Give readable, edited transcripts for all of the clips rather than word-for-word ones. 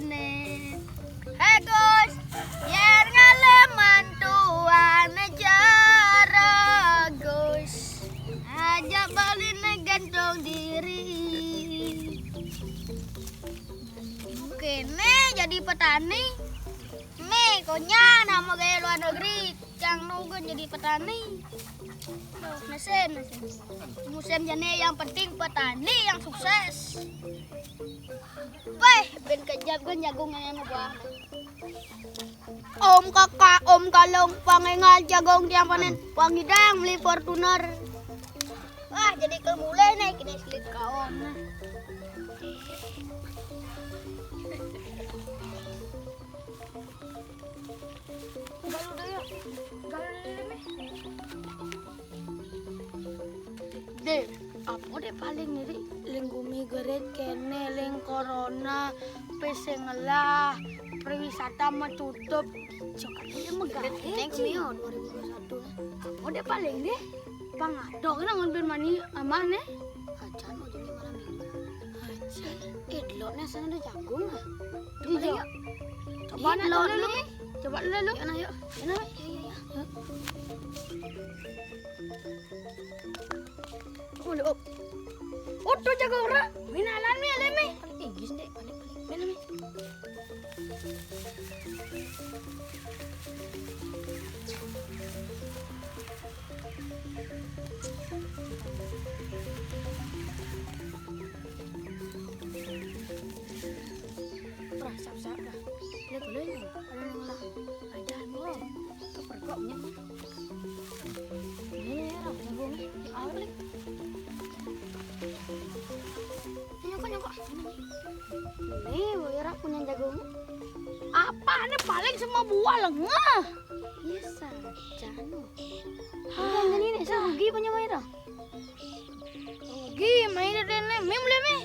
kene. Hei Gus, yen ngaleman tuan cara Gus, ajak baline gantong diri. Kene jadi petani. Nih, konya nama gaya luar negeri, yang nunggu jadi petani. Mesin. Musim jane yang penting petani yang sukses. Weh, ben kejap kan jagung yang ngubah. Om kakak, om kalong pangengal jagung tiang panen, pangidang beli Fortuner. Wah, jadi kemulai nih kini selit kawan. Galu deh ya, galu deh. Deh, apa deh paling nih linggumi geret kene ling corona pesengelah perwisata menutup coklatnya megah next mio 2021 apa deh paling deh pangadok kan ngambil mani aman nih hajan mau jadi malam minggu hajan idloknya sana ada jagung ah iya coba dulu coba dulu yuk yuk oh tuh jagung ra minalan mi alemi igis deh paling mi sap-sap dah. Boleh ni. Lah. Ajar mo. Kepergoknya. Ini ya, jagung. Awal. Nyokok. Nih, Wira punya jagung. Apa nih paling semua buah lengah. Yes, jano. Yang ini saya rugi punya Wira. Rugi main dene. Boleh mi.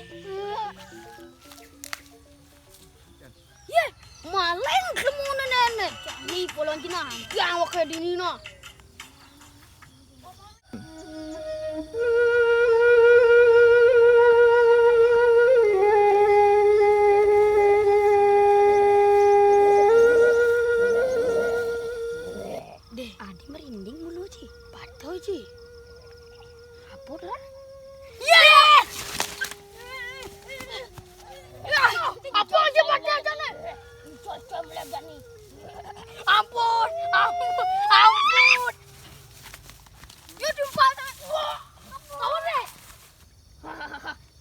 Maleng kemana nenek? Ni polong Cina, yang wakil di Nina. Deh, Adi merinding mulu Ci. Patuh Ci. Apa dah? Yes! Apa aja pada sana? Cuaca melaga nih. Ampun. Dia jumpa tak? Wah, apa deh?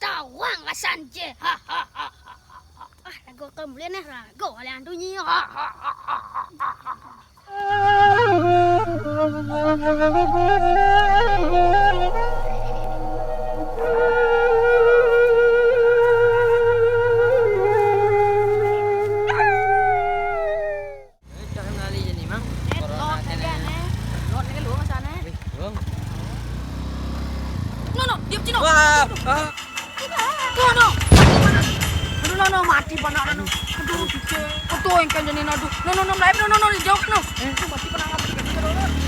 Tawang asanje. Rago kembali nih rago kalian tunyi. No, mati panak no. Aduh, aduh, yang kan jadi aduh. No, live no, jauh no. Mati panak apa?